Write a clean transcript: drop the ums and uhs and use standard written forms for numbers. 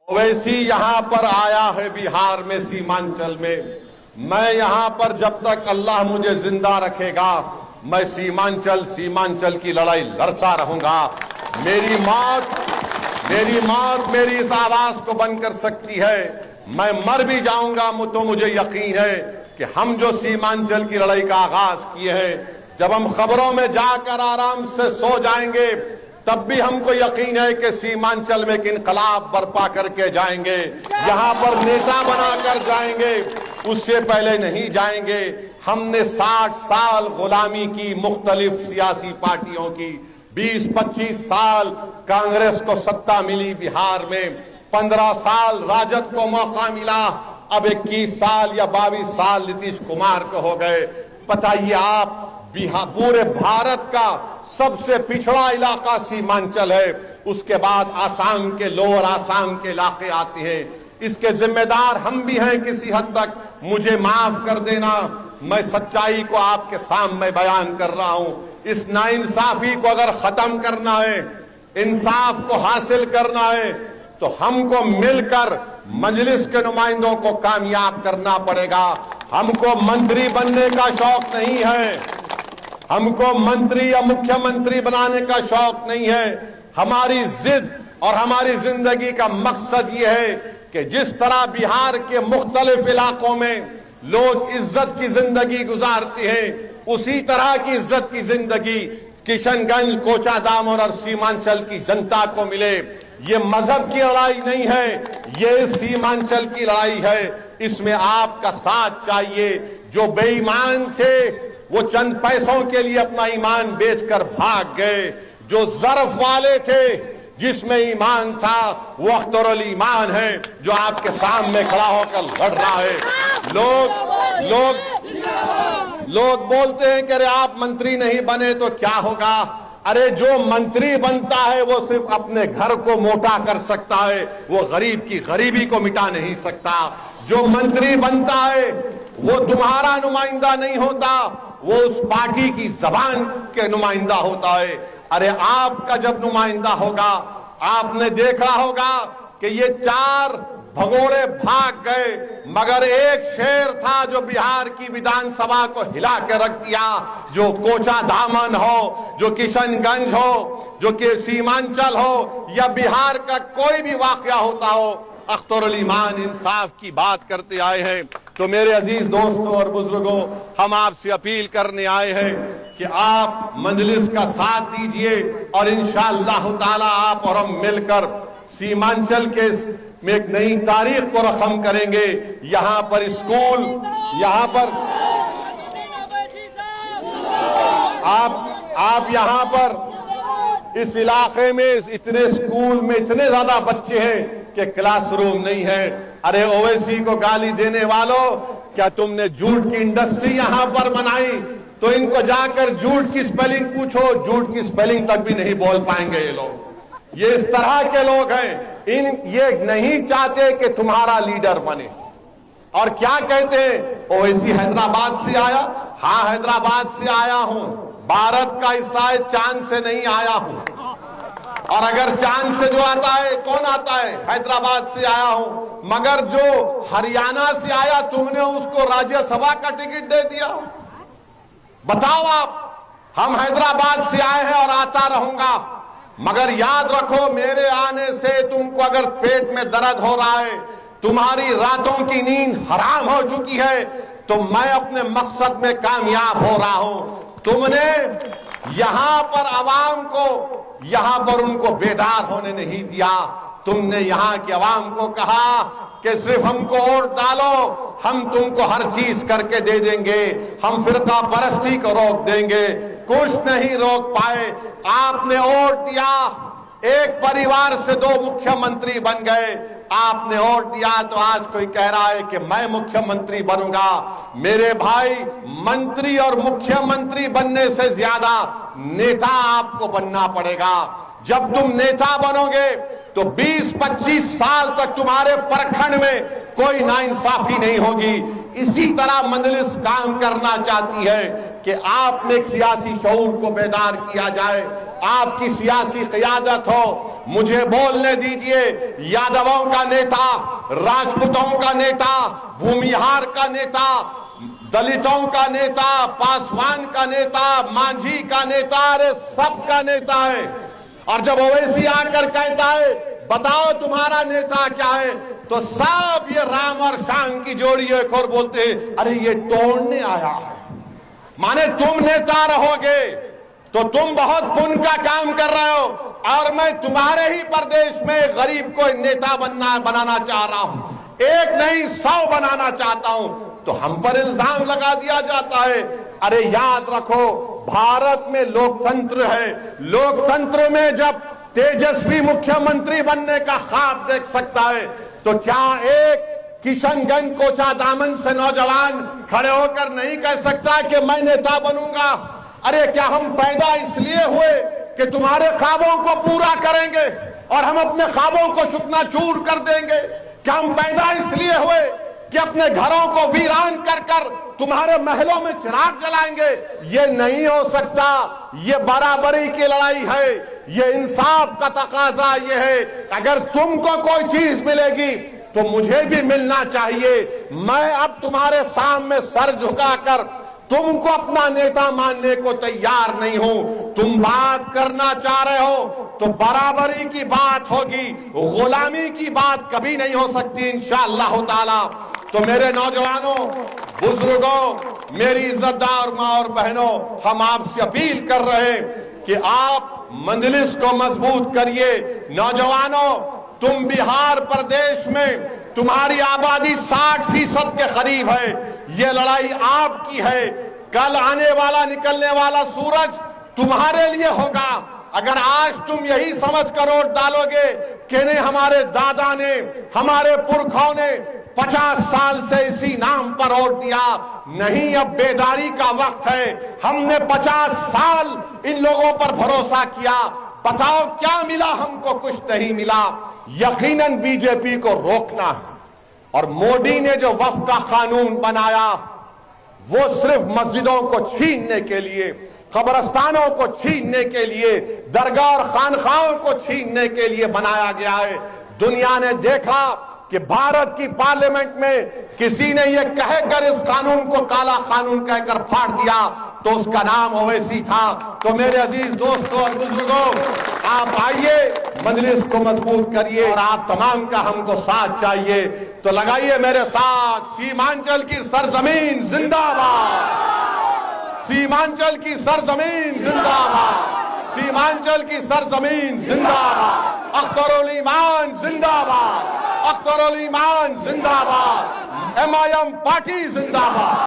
ओवैसी यहाँ पर आया है बिहार में, सीमांचल में। मैं यहाँ पर जब तक अल्लाह मुझे जिंदा रखेगा, मैं सीमांचल की लड़ाई लड़ता रहूंगा। मेरी मौत मेरी इस आवाज को बंद कर सकती है। मैं मर भी जाऊंगा तो मुझे यकीन है कि हम जो सीमांचल की लड़ाई का आगाज किए हैं, जब हम खबरों में जाकर आराम से सो जाएंगे, तब भी हमको यकीन है कि सीमांचल में एक इनकलाब बर्पा करके जाएंगे। यहाँ पर नेता बनाकर जाएंगे, उससे पहले नहीं जाएंगे। हमने 60 साल गुलामी की मुख्तलिफ सियासी पार्टियों की, 20-25 साल कांग्रेस को सत्ता मिली बिहार में, 15 साल राजद को मौका मिला, अब 21 साल या 22 साल नीतीश कुमार को हो गए। बताइए आप, बिहार पूरे भारत का सबसे पिछड़ा इलाका सीमांचल है। उसके बाद आसाम के, लोअर आसाम के इलाके आते हैं। इसके जिम्मेदार हम भी हैं किसी हद तक। मुझे माफ कर देना, मैं सच्चाई को आपके सामने बयान कर रहा हूं। इस नाइंसाफी को अगर खत्म करना है, इंसाफ को हासिल करना है, तो हमको मिलकर मजलिस के नुमाइंदों को कामयाब करना पड़ेगा। हमको मंत्री बनने का शौक नहीं है, हमको मंत्री या मुख्यमंत्री बनाने का शौक नहीं है। हमारी जिद और हमारी जिंदगी का मकसद ये है कि जिस तरह बिहार के मुख्तलिफ इलाकों में लोग इज्जत की जिंदगी गुजारते हैं, उसी तरह की इज्जत की जिंदगी किशनगंज, कोचाधाम और सीमांचल की जनता को मिले। ये मजहब की लड़ाई नहीं है, ये सीमांचल की लड़ाई है। इसमें आपका साथ चाहिए। जो बेईमान थे वो चंद पैसों के लिए अपना ईमान बेचकर भाग गए। जो ज़र्फ वाले थे, जिसमें ईमान था, वो अख्तरुल ईमान है, जो आपके सामने खड़ा होकर लड़ रहा है। लोग बोलते हैं कि अरे आप मंत्री नहीं बने तो क्या होगा। अरे जो मंत्री बनता है वो सिर्फ अपने घर को मोटा कर सकता है, वो गरीब की गरीबी को मिटा नहीं सकता। जो मंत्री बनता है वो तुम्हारा नुमाइंदा नहीं होता, वो उस पार्टी की जबान के नुमाइंदा होता है। अरे आपका जब नुमाइंदा होगा, आपने देखा होगा कि ये 4 भगोड़े भाग गए, मगर एक शेर था जो बिहार की विधानसभा को हिला के रख दिया। जो कोचाधामन हो, जो किशनगंज हो, जो कि सीमांचल हो, या बिहार का कोई भी वाकया होता हो, अख्तरुल ईमान इंसाफ की बात करते आए हैं। तो मेरे अजीज दोस्तों और बुजुर्गों, हम आपसे अपील करने आए हैं कि आप मजलिस का साथ दीजिए और इंशाअल्लाह ताला आप और हम मिलकर सीमांचल के में एक नई तारीख को रकम करेंगे। यहाँ पर स्कूल, यहाँ पर आप यहाँ पर इस इलाके में इतने स्कूल में इतने ज्यादा बच्चे हैं कि क्लासरूम नहीं है। अरे ओवैसी को गाली देने वालों, क्या तुमने झूठ की इंडस्ट्री यहाँ पर बनाई? तो इनको जाकर झूठ की स्पेलिंग पूछो, झूठ की स्पेलिंग तक भी नहीं बोल पाएंगे ये लोग। ये इस तरह के लोग हैं। ये नहीं चाहते कि तुम्हारा लीडर बने। और क्या कहते हैं, ओवैसी हैदराबाद से आया। हाँ, हैदराबाद से आया हूं, भारत का हिस्सा है, चांद से नहीं आया हूं। और अगर चांद से जो आता है, कौन आता है? हैदराबाद से आया हूं। मगर जो हरियाणा से आया, तुमने उसको राज्यसभा का टिकट दे दिया। बताओ आप, हम हैदराबाद से आए हैं और आता रहूंगा, मगर याद रखो, मेरे आने से तुमको अगर पेट में दर्द हो रहा है, तुम्हारी रातों की नींद हराम हो चुकी है, तो मैं अपने मकसद में कामयाब हो रहा हूं। तुमने यहां पर आवाम को, यहां पर उनको बेदार होने नहीं दिया। तुमने यहां की आवाम को कहा कि सिर्फ हमको वोट डालो, हम तुमको हर चीज करके दे देंगे, हम फिरका परस्ती को रोक देंगे। कुछ नहीं रोक पाए। आपने वोट दिया, एक परिवार से 2 मुख्यमंत्री बन गए। आपने वोट दिया तो आज कोई कह रहा है कि मैं मुख्यमंत्री बनूंगा। मेरे भाई, मंत्री और मुख्यमंत्री बनने से ज्यादा नेता आपको बनना पड़ेगा। जब तुम नेता बनोगे तो 20-25 साल तक तुम्हारे प्रखंड में कोई नाइंसाफी नहीं होगी। इसी तरह मजलिस काम करना चाहती है कि आप में एक सियासी शऊर को बेदार किया जाए। आपकी सियासी क़ियादत हो। मुझे बोलने दीजिए। यादवों का नेता, राजपूतों का नेता, भूमिहार का नेता, दलितों का नेता, पासवान का नेता, मांझी का नेता, अरे सबका नेता है। और जब ओवैसी आकर कहता है बताओ तुम्हारा नेता क्या है, तो सब ये राम और शान की जोड़ी एक और बोलते हैं अरे ये तोड़ने आया है। माने तुम नेता रहोगे तो तुम बहुत पुण्य का काम कर रहे हो, और मैं तुम्हारे ही प्रदेश में गरीब को नेता बनाना चाह रहा हूं, एक नहीं 100 बनाना चाहता हूं, तो हम पर इल्जाम लगा दिया जाता है। अरे याद रखो, भारत में लोकतंत्र है। लोकतंत्र में जब तेजस्वी मुख्यमंत्री बनने का ख्वाब देख सकता है, तो क्या एक किशनगंज कोचा दामन से नौजवान खड़े होकर नहीं कह सकता कि मैं नेता बनूंगा? अरे क्या हम पैदा इसलिए हुए कि तुम्हारे ख्वाबों को पूरा करेंगे और हम अपने ख्वाबों को चूकना-चूर कर देंगे? क्या हम पैदा इसलिए हुए कि अपने घरों को वीरान कर कर तुम्हारे महलों में चिराग जलाएंगे? ये नहीं हो सकता। ये बराबरी की लड़ाई है, ये इंसाफ का तकाजा ये है। अगर तुमको कोई चीज मिलेगी तो मुझे भी मिलना चाहिए। मैं अब तुम्हारे सामने सर झुकाकर तुमको अपना नेता मानने को तैयार नहीं हूं। तुम बात करना चाह रहे हो तो बराबरी की बात होगी, गुलामी की बात कभी नहीं हो सकती इंशाअल्लाह ताला। तो मेरे नौजवानों, बुजुर्गों, मेरी इज्जतदार माँ और बहनों, हम आपसे अपील कर रहे हैं कि आप मजलिस को मजबूत करिए। नौजवानों, तुम बिहार प्रदेश में तुम्हारी आबादी 60% के करीब है। ये लड़ाई आपकी है। कल आने वाला निकलने वाला सूरज तुम्हारे लिए होगा। अगर आज तुम यही समझ कर वोट डालोगे कि नहीं हमारे दादा ने, हमारे पुरखों ने 50 साल से इसी नाम पर वोट दिया, नहीं अब बेदारी का वक्त है। हमने 50 साल इन लोगों पर भरोसा किया, बताओ क्या मिला हमको? कुछ नहीं मिला। यकीनन बीजेपी को रोकना है। और मोदी ने जो वक्फ का कानून बनाया वो सिर्फ मस्जिदों को छीनने के लिए, कब्रस्तानों को छीनने के लिए, दरगाह और खानखाओं को छीनने के लिए बनाया गया है। दुनिया ने देखा कि भारत की पार्लियामेंट में किसी ने यह कहकर इस कानून को काला कानून कहकर फाड़ दिया तो उसका नाम ओवैसी था। तो मेरे अजीज दोस्तों और बुजुर्गों, आप आइए, मजलिस को मजबूत करिए और आप तमाम का हमको साथ चाहिए। तो लगाइए मेरे साथ, सीमांचल की सरजमीन जिंदाबाद, सीमांचल की सरजमीन जिंदाबाद, सीमांचल की सरजमीन जिंदाबाद, अख्तरुल ईमान जिंदाबाद, अख्तरुल ईमान जिंदाबाद, MIM पार्टी जिंदाबाद।